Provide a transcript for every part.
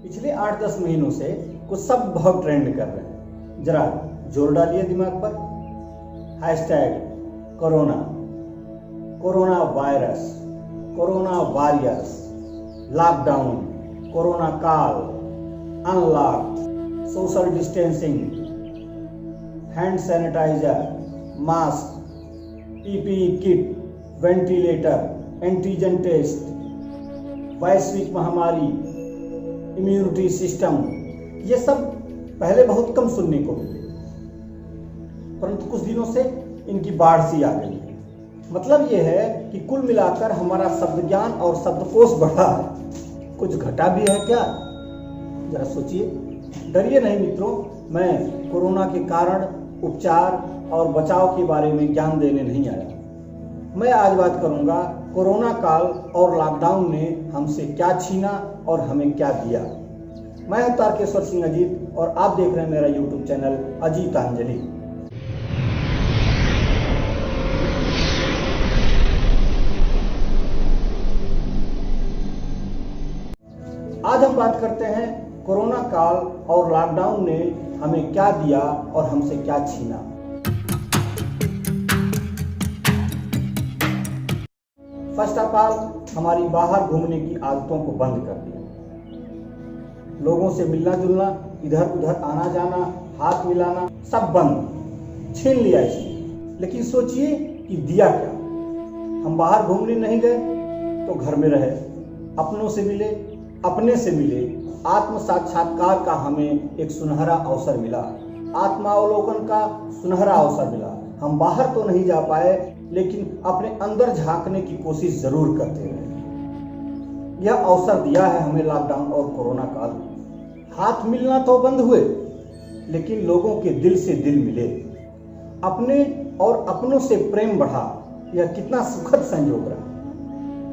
पिछले 8-10 महीनों से कुछ सब बहुत ट्रेंड कर रहे हैं। जरा जोर डालिए दिमाग पर। Hashtag corona, corona virus, corona warriors, lockdown, corona काल, unlock, social distancing, hand sanitiser, mask, PPE kit, ventilator, antigen test, वैश्विक महामारी, इम्यूनिटी सिस्टम, ये सब पहले बहुत कम सुनने को मिले, परंतु कुछ दिनों से इनकी बाढ़ सी आ गई है। मतलब ये है कि कुल मिलाकर हमारा शब्द ज्ञान और शब्दकोश बढ़ा है। कुछ घटा भी है क्या? जरा सोचिए। डरिए नहीं मित्रों, मैं कोरोना के कारण, उपचार और बचाव के बारे में ज्ञान देने नहीं आया। मैं आज बात करूंगा कोरोना काल और लॉकडाउन ने हमसे क्या छीना और हमें क्या दिया। मैं हूं तारकेश्वर सिंह अजीत और आप देख रहे हैं मेरा यूट्यूब चैनल अजीतांजलि। आज हम बात करते हैं कोरोना काल और लॉकडाउन ने हमें क्या दिया और हमसे क्या छीना। फर्स्ट ऑफ ऑल, हमारी बाहर घूमने की आदतों को बंद कर दिया। लोगों से मिलना जुलना, इधर उधर आना जाना, हाथ मिलाना, सब बंद, छीन लिया इसने। लेकिन सोचिए कि दिया क्या। हम बाहर घूमने नहीं गए तो घर में रहे, अपनों से मिले, अपने से मिले, आत्म साक्षात्कार का हमें एक सुनहरा अवसर मिला, आत्मावलोकन का सुनहरा अवसर मिला। हम बाहर तो नहीं जा पाए, लेकिन अपने अंदर झांकने की कोशिश जरूर करते रहे। यह अवसर दिया है हमें लॉकडाउन और कोरोना काल। हाथ मिलना तो बंद हुए, लेकिन लोगों के दिल से दिल मिले, अपने और अपनों से प्रेम बढ़ा। यह कितना सुखद संयोग रहा।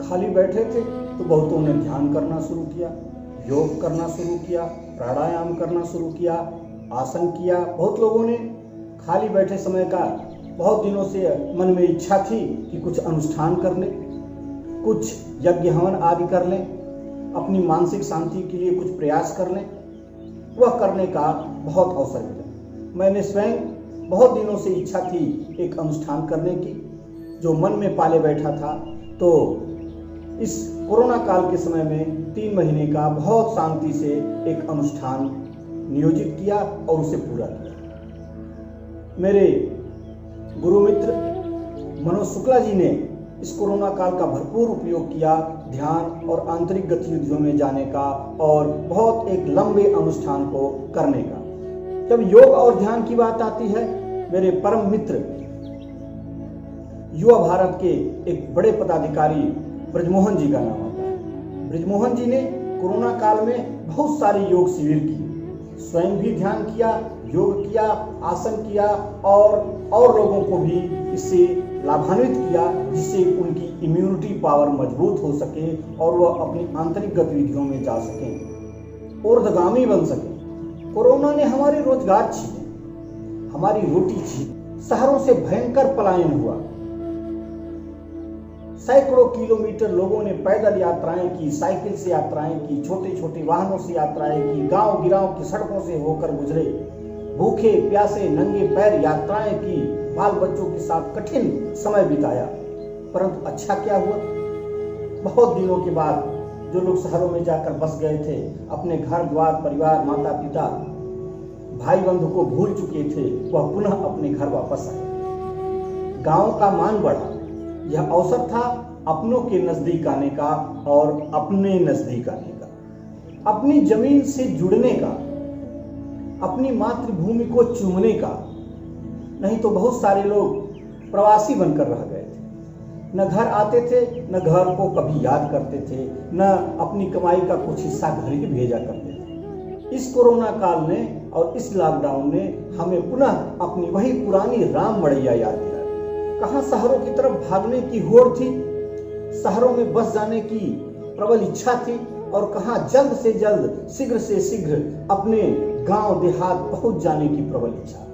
खाली बैठे थे तो बहुतों ने ध्यान करना शुरू किया, योग करना शुरू किया, प्राणायाम करना शुरू किया, आसन किया। बहुत लोगों ने खाली बैठे समय का बहुत दिनों से मन में इच्छा थी कि कुछ अनुष्ठान कर लें, कुछ यज्ञ हवन आदि कर लें, अपनी मानसिक शांति के लिए कुछ प्रयास कर लें। वह करने का बहुत अवसर मिला। मैंने स्वयं बहुत दिनों से इच्छा थी एक अनुष्ठान करने की, जो मन में पाले बैठा था। तो इस कोरोना काल के समय में 3 महीने का बहुत शांति से एक अनुष्ठान नियोजित किया और उसे पूरा किया। मेरे गुरु मित्र मनोज शुक्ला जी ने इस कोरोना काल का भरपूर उपयोग किया ध्यान और आंतरिक गतिविधियों में जाने का और बहुत एक लंबे अनुष्ठान को करने का। जब योग और ध्यान की बात आती है, मेरे परम मित्र युवा भारत के एक बड़े पदाधिकारी ब्रजमोहन जी का नाम आता है। ब्रजमोहन जी ने कोरोना काल में बहुत सारे योग शिविर किए, स्वयं भी ध्यान किया, योग किया, आसन किया और लोगों को भी इससे लाभान्वित किया, जिससे उनकी इम्यूनिटी पावर मजबूत हो सके और वह अपनी आंतरिक गतिविधियों में जा सकें, ऊर्ध्वगामी बन सके। कोरोना ने हमारे रोजगार छीने, हमारी रोटी छीनी, शहरों से भयंकर पलायन हुआ। सैकड़ों किलोमीटर लोगों ने पैदल यात्राएं की, साइकिल से यात्राएं की, छोटे छोटे वाहनों से यात्राएं की, गांव गिराव की सड़कों से होकर गुजरे, भूखे प्यासे नंगे पैर यात्राएं की, बाल बच्चों के साथ कठिन समय बिताया। परंतु अच्छा क्या हुआ? बहुत दिनों के बाद जो लोग शहरों में जाकर बस गए थे, अपने घर द्वार परिवार माता पिता भाई बंधु को भूल चुके थे, वह पुनः अपने घर वापस आए। गांव का मान बढ़ा। यह अवसर था अपनों के नजदीक आने का और अपने नजदीक आने का, अपनी जमीन से जुड़ने का, अपनी मातृभूमि को चूमने का। नहीं तो बहुत सारे लोग प्रवासी बनकर रह गए थे, न घर आते थे, न घर को कभी याद करते थे, न अपनी कमाई का कुछ हिस्सा घर ही भेजा करते थे। इस कोरोना काल ने और इस लॉकडाउन ने हमें पुनः अपनी वही पुरानी राम मड़ैया याद दिलाई। कहाँ शहरों की तरफ भागने की होड़ थी, शहरों में बस जाने की प्रबल इच्छा थी, और कहाँ जल्द से जल्द शीघ्र से शीघ्र अपने गांव देहात पहुंच जाने की प्रबल इच्छा।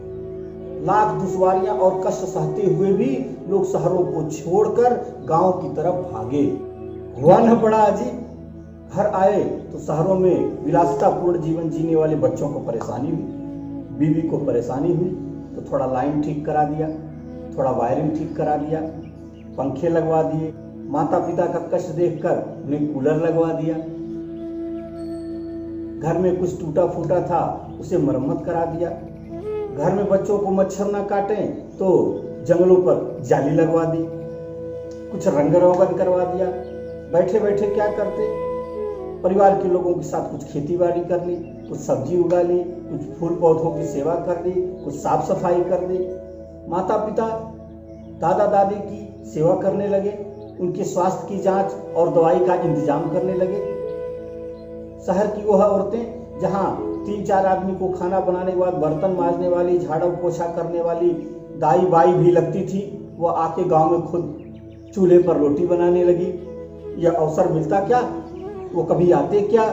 लाख दुश्वारियां और कष्ट सहते हुए भी लोग शहरों को छोड़कर गांव की तरफ भागे। हुआ न पड़ा अजी, घर आए तो शहरों में विलासितापूर्ण जीवन जीने वाले बच्चों को परेशानी हुई, बीवी को परेशानी हुई, तो थोड़ा लाइन ठीक करा दिया, थोड़ा वायरिंग ठीक करा दिया, पंखे लगवा दिए, माता पिता का कष्ट देखकर उन्हें कूलर लगवा दिया, घर में कुछ टूटा फूटा था उसे मरम्मत करा दिया, घर में बच्चों को मच्छर ना काटे तो जंगलों पर जाली लगवा दी, कुछ रंग रोगन करवा दिया। बैठे बैठे क्या करते, परिवार के लोगों के साथ कुछ खेती बाड़ी कर ली, कुछ सब्जी उगा ली, कुछ फूल पौधों की सेवा कर ली, कुछ साफ सफाई कर ली, माता पिता दादा दादी की सेवा करने लगे, उनके स्वास्थ्य की जांच और दवाई का इंतजाम करने लगे। शहर की वह औरतें जहां 3-4 आदमी को खाना बनाने के बाद बर्तन मांजने वाली, झाड़ू पोछा करने वाली दाई बाई भी लगती थी, वो आके गांव में खुद चूल्हे पर रोटी बनाने लगी। यह अवसर मिलता क्या, वो कभी आते क्या।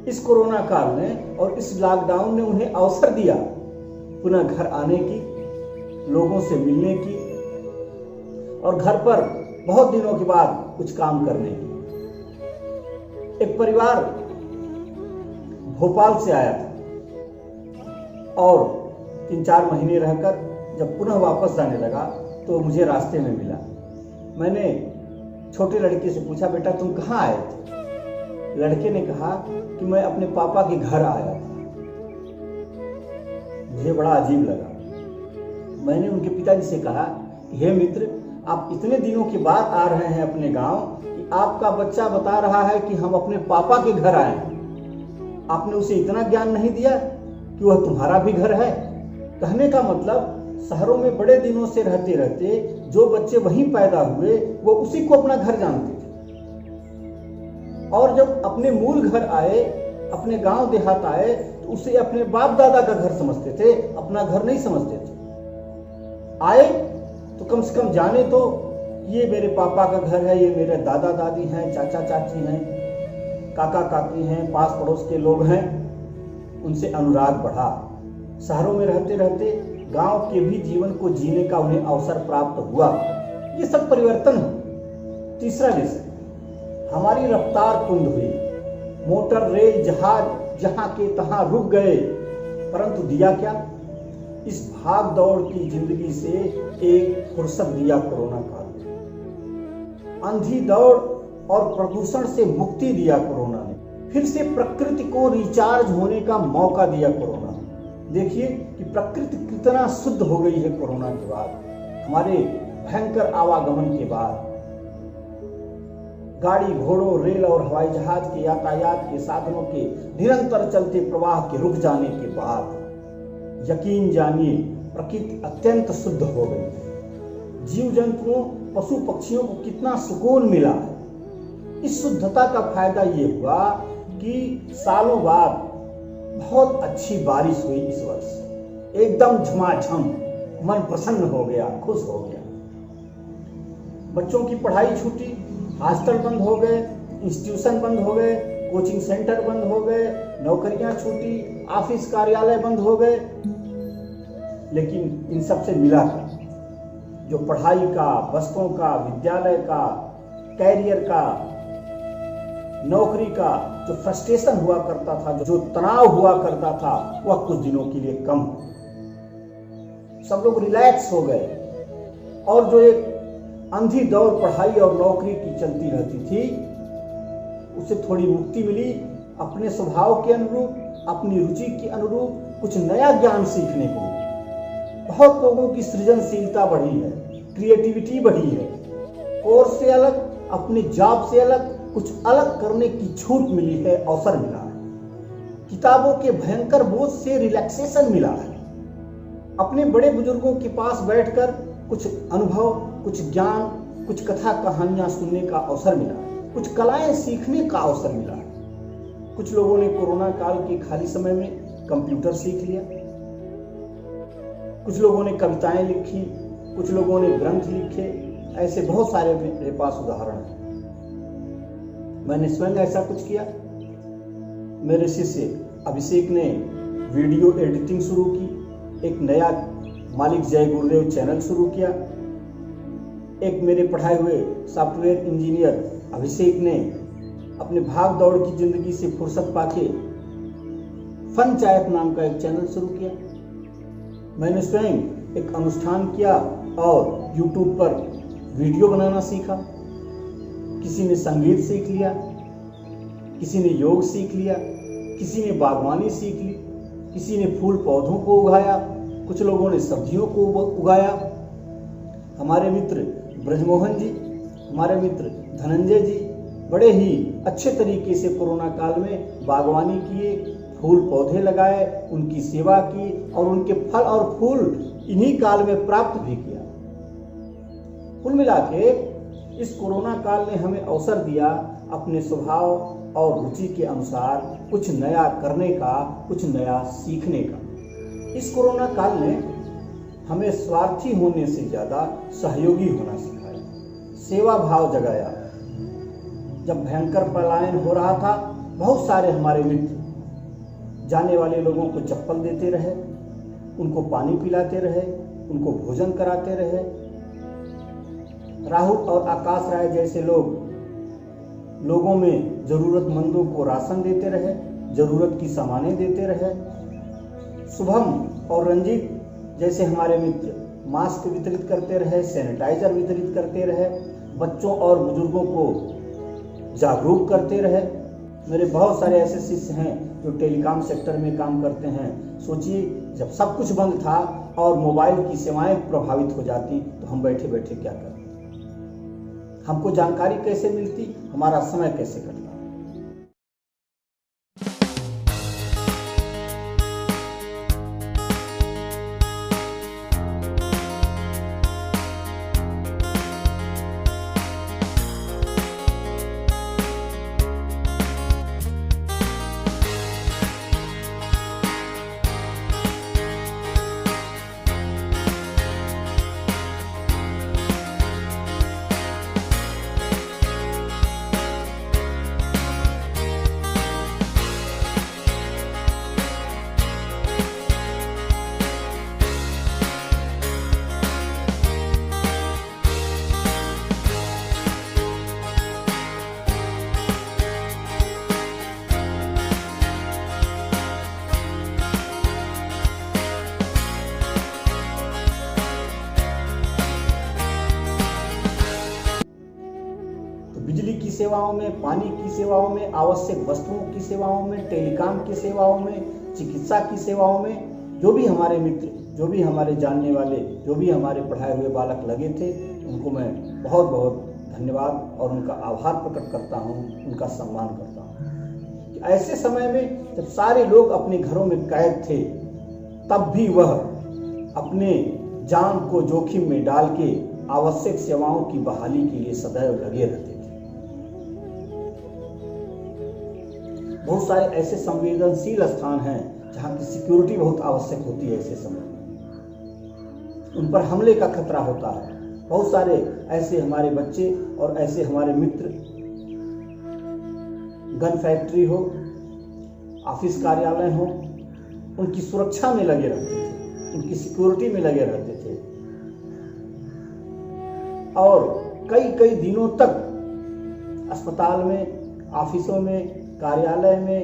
इस कोरोना काल ने और इस लॉकडाउन ने उन्हें अवसर दिया पुनः घर आने की, लोगों से मिलने की और घर पर बहुत दिनों के बाद कुछ काम करने की। एक परिवार भोपाल से आया था और 3-4 महीने रहकर जब पुनः वापस जाने लगा तो मुझे रास्ते में मिला। मैंने छोटे लड़के से पूछा, बेटा तुम कहाँ आए थे? लड़के ने कहा कि मैं अपने पापा के घर आया था। मुझे बड़ा अजीब लगा। मैंने उनके पिताजी से कहा, हे मित्र, आप इतने दिनों के बाद आ रहे हैं अपने गांव कि आपका बच्चा बता रहा है कि हम अपने पापा के घर आए हैं। आपने उसे इतना ज्ञान नहीं दिया कि वह तुम्हारा भी घर है। कहने का मतलब शहरों में बड़े दिनों से रहते रहते जो बच्चे वहीं पैदा हुए वो उसी को अपना घर जानते थे, और जब अपने मूल घर आए, अपने गांव देहात आए तो उसे अपने बाप दादा का घर समझते थे, अपना घर नहीं समझते थे। आए तो कम से कम जाने तो ये मेरे पापा का घर है, ये मेरे दादा दादी हैं, चाचा चाची हैं, काका काकी हैं, पास पड़ोस के लोग हैं, उनसे अनुराग बढ़ा। शहरों में रहते रहते गांव के भी जीवन को जीने का उन्हें अवसर प्राप्त हुआ। ये सब परिवर्तन है। तीसरा विषय, हमारी रफ्तार कुंद हुई। मोटर रेल जहाज जहां के तहां रुक गए, परंतु दिया क्या? इस भाग दौड़ की जिंदगी से एक फुर्सत दिया कोरोना काल। अंधी दौड़ और प्रदूषण से मुक्ति दिया कोरोना ने। फिर से प्रकृति को रिचार्ज होने का मौका दिया कोरोना ने। देखिए कि प्रकृति कितना शुद्ध हो गई है कोरोना के बाद, हमारे भयंकर आवागमन के बाद। गाड़ी घोड़ों, रेल और हवाई जहाज के यातायात के साधनों के निरंतर चलते प्रवाह के रुक जाने के बाद यकीन जानिए प्रकृति अत्यंत शुद्ध हो गई है। जीव जंतुओं, पशु पक्षियों को कितना सुकून मिला है। इस शुद्धता का फायदा ये हुआ कि सालों बाद बहुत अच्छी बारिश हुई इस वर्ष, एकदम झमाझम, मन प्रसन्न हो गया, खुश हो गया। बच्चों की पढ़ाई छूटी, हॉस्टल बंद हो गए, इंस्टीट्यूशन बंद हो गए, कोचिंग सेंटर बंद हो गए, नौकरियां छूटी, ऑफिस कार्यालय बंद हो गए। लेकिन इन सब से मिला क्या? जो पढ़ाई का, वस्तुओं का, विद्यालय का, कैरियर का, नौकरी का जो फ्रस्ट्रेशन हुआ करता था, जो तनाव हुआ करता था, वह कुछ दिनों के लिए कम हो। सब लोग रिलैक्स हो गए और जो एक अंधी दौड़ पढ़ाई और नौकरी की चलती रहती थी, उसे थोड़ी मुक्ति मिली। अपने स्वभाव के अनुरूप, अपनी रुचि के अनुरूप कुछ नया ज्ञान सीखने को मिला। बहुत लोगों की सृजनशीलता बढ़ी है, क्रिएटिविटी बढ़ी है। कोर्स से अलग, अपने जॉब से अलग कुछ अलग करने की छूट मिली है, अवसर मिला है। किताबों के भयंकर बोझ से रिलैक्सेशन मिला है। अपने बड़े बुजुर्गों के पास बैठकर कुछ अनुभव, कुछ ज्ञान, कुछ कथा कहानियां सुनने का अवसर मिला है। कुछ कलाएं सीखने का अवसर मिला है। कुछ लोगों ने कोरोना काल के खाली समय में कंप्यूटर सीख लिया, कुछ लोगों ने कविताएं लिखी, कुछ लोगों ने ग्रंथ लिखे। ऐसे बहुत सारे मेरे पास उदाहरण हैं। मैंने स्वयं ऐसा कुछ किया। मेरे शिष्य अभिषेक ने वीडियो एडिटिंग शुरू की, एक नया मालिक जय गुरुदेव चैनल शुरू किया। एक मेरे पढ़ाए हुए सॉफ्टवेयर इंजीनियर अभिषेक ने अपने भाग दौड़ की जिंदगी से फुर्सत पाके पंचायत नाम का एक चैनल शुरू किया। मैंने स्वयं एक अनुष्ठान किया और YouTube पर वीडियो बनाना सीखा। किसी ने संगीत सीख लिया, किसी ने योग सीख लिया, किसी ने बागवानी सीख ली, किसी ने फूल पौधों को उगाया, कुछ लोगों ने सब्जियों को उगाया। हमारे मित्र ब्रजमोहन जी, हमारे मित्र धनंजय जी बड़े ही अच्छे तरीके से कोरोना काल में बागवानी किए, फूल पौधे लगाए, उनकी सेवा की और उनके फल और फूल इन्हीं काल में प्राप्त भी किया। कुल मिला के इस कोरोना काल ने हमें अवसर दिया अपने स्वभाव और रुचि के अनुसार कुछ नया करने का, कुछ नया सीखने का। इस कोरोना काल ने हमें स्वार्थी होने से ज्यादा सहयोगी होना सिखाया, सेवा भाव जगाया। जब भयंकर पलायन हो रहा था, बहुत सारे हमारे मित्र जाने वाले लोगों को चप्पल देते रहे, उनको पानी पिलाते रहे, उनको भोजन कराते रहे। राहुल और आकाश राय जैसे लोगों में जरूरतमंदों को राशन देते रहे, जरूरत की सामानें देते रहे। शुभम और रंजीत जैसे हमारे मित्र मास्क वितरित करते रहे, सैनिटाइजर वितरित करते रहे, बच्चों और बुजुर्गों को जागरूक करते रहे। मेरे बहुत सारे ऐसे शिष्य हैं जो टेलीकॉम सेक्टर में काम करते हैं। सोचिए, जब सब कुछ बंद था और मोबाइल की सेवाएं प्रभावित हो जाती तो हम बैठे बैठे क्या करते? हमको जानकारी कैसे मिलती, हमारा समय कैसे कटता? बिजली की सेवाओं में, पानी की सेवाओं में, आवश्यक वस्तुओं की सेवाओं में, टेलीकॉम की सेवाओं में, चिकित्सा की सेवाओं में जो भी हमारे मित्र, जो भी हमारे जानने वाले, जो भी हमारे पढ़ाए हुए बालक लगे थे, उनको मैं बहुत बहुत धन्यवाद और उनका आभार प्रकट करता हूँ, उनका सम्मान करता हूँ। ऐसे समय में जब सारे लोग अपने घरों में कैद थे, तब भी वह अपने जान को जोखिम में डाल के आवश्यक सेवाओं की बहाली के लिए सदैव लगे रहते थे। बहुत सारे ऐसे संवेदनशील स्थान हैं जहां की सिक्योरिटी बहुत आवश्यक होती है। ऐसे समय में उन पर हमले का खतरा होता है। बहुत सारे ऐसे हमारे बच्चे और ऐसे हमारे मित्र गन फैक्ट्री हो, ऑफिस कार्यालय हो, उनकी सुरक्षा में लगे रहते थे, उनकी सिक्योरिटी में लगे रहते थे और कई कई दिनों तक अस्पताल में, ऑफिसों में, कार्यालय में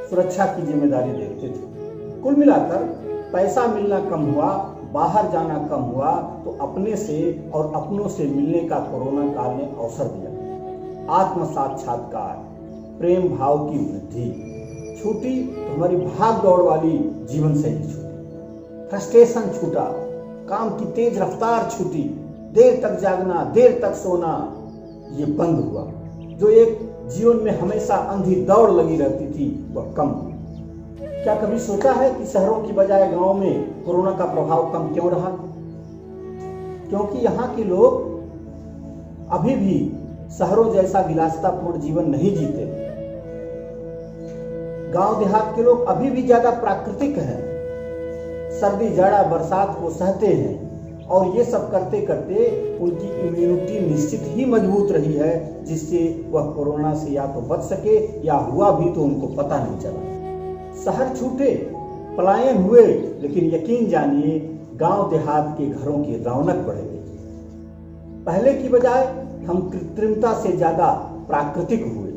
सुरक्षा की जिम्मेदारी देखते थे। कुल मिलाकर पैसा मिलना कम हुआ, बाहर जाना कम हुआ, तो अपने से और अपनों से मिलने का कोरोना काल ने अवसर दिया। आत्म साक्षात्कार, प्रेम भाव की वृद्धि छूटी तो हमारी भाग दौड़ वाली जीवन शैली छूटी, फ्रस्ट्रेशन छूटा, काम की तेज रफ्तार छूटी, देर तक जागना, देर तक सोना ये बंद हुआ। जो एक जीवन में हमेशा अंधी दौड़ लगी रहती थी वह कम। क्या कभी सोचा है कि शहरों की बजाय गांव में कोरोना का प्रभाव कम क्यों रहा? क्योंकि यहाँ के लोग अभी भी शहरों जैसा विलासितापूर्ण जीवन नहीं जीते। गांव देहात के लोग अभी भी ज्यादा प्राकृतिक हैं, सर्दी जाड़ा बरसात को सहते हैं और ये सब करते करते उनकी इम्यूनिटी निश्चित ही मजबूत रही है, जिससे वह कोरोना से या तो बच सके या हुआ भी तो उनको पता नहीं चला। शहर छूटे, पलायन हुए, लेकिन यकीन जानिए गांव देहात के घरों की रौनक बढ़ गई। पहले की बजाय हम कृत्रिमता से ज्यादा प्राकृतिक हुए।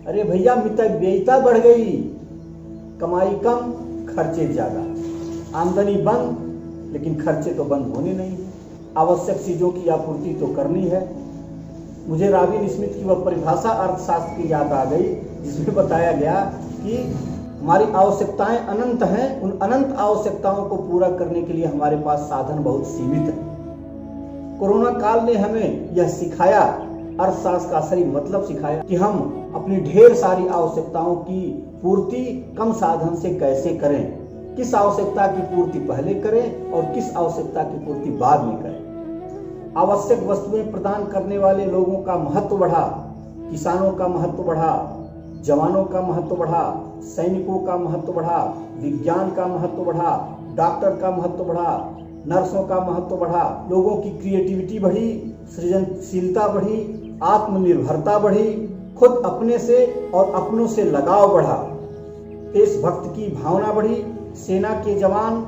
अरे भैया मितव्ययिता बढ़ गई, कमाई कम खर्चे ज्यादा, आमदनी बंद लेकिन खर्चे तो बंद होने नहीं। आवश्यक चीजों की आपूर्ति तो करनी है। मुझे रॉबिन स्मिथ की वह परिभाषा अर्थशास्त्र की याद आ गई जिसमें बताया गया कि हमारी आवश्यकताएं अनंत हैं, उन अनंत आवश्यकताओं को पूरा करने के लिए हमारे पास साधन बहुत सीमित हैं। कोरोना काल ने हमें यह सिखाया, अर्थशास्त्र का असली मतलब सिखाया कि हम अपनी ढेर सारी आवश्यकताओं की पूर्ति कम साधन से कैसे करें, किस आवश्यकता की पूर्ति पहले करें और किस आवश्यकता की पूर्ति बाद में करें। आवश्यक वस्तुएं प्रदान करने वाले लोगों का महत्व बढ़ा, किसानों का महत्व बढ़ा, जवानों का महत्व बढ़ा, सैनिकों का महत्व बढ़ा, विज्ञान का महत्व बढ़ा, डॉक्टर का महत्व बढ़ा, नर्सों का महत्व बढ़ा, लोगों की क्रिएटिविटी बढ़ी, सृजनशीलता बढ़ी, आत्मनिर्भरता बढ़ी, खुद अपने से और अपनों से लगाव बढ़ा, देशभक्त की भावना बढ़ी, सेना के जवान,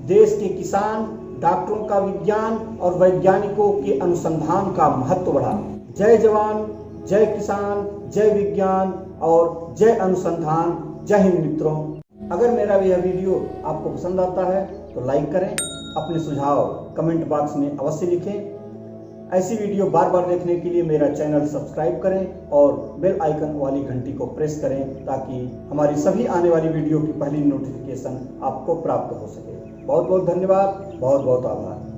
देश के किसान, डॉक्टरों का विज्ञान और वैज्ञानिकों के अनुसंधान का महत्व बढ़ा। जय जवान, जय किसान, जय विज्ञान और जय अनुसंधान। जय हिंद मित्रों। अगर मेरा यह वीडियो आपको पसंद आता है तो लाइक करें, अपने सुझाव कमेंट बॉक्स में अवश्य लिखें। ऐसी वीडियो बार बार देखने के लिए मेरा चैनल सब्सक्राइब करें और बेल आइकन वाली घंटी को प्रेस करें ताकि हमारी सभी आने वाली वीडियो की पहली नोटिफिकेशन आपको प्राप्त हो सके। बहुत बहुत धन्यवाद, बहुत बहुत आभार।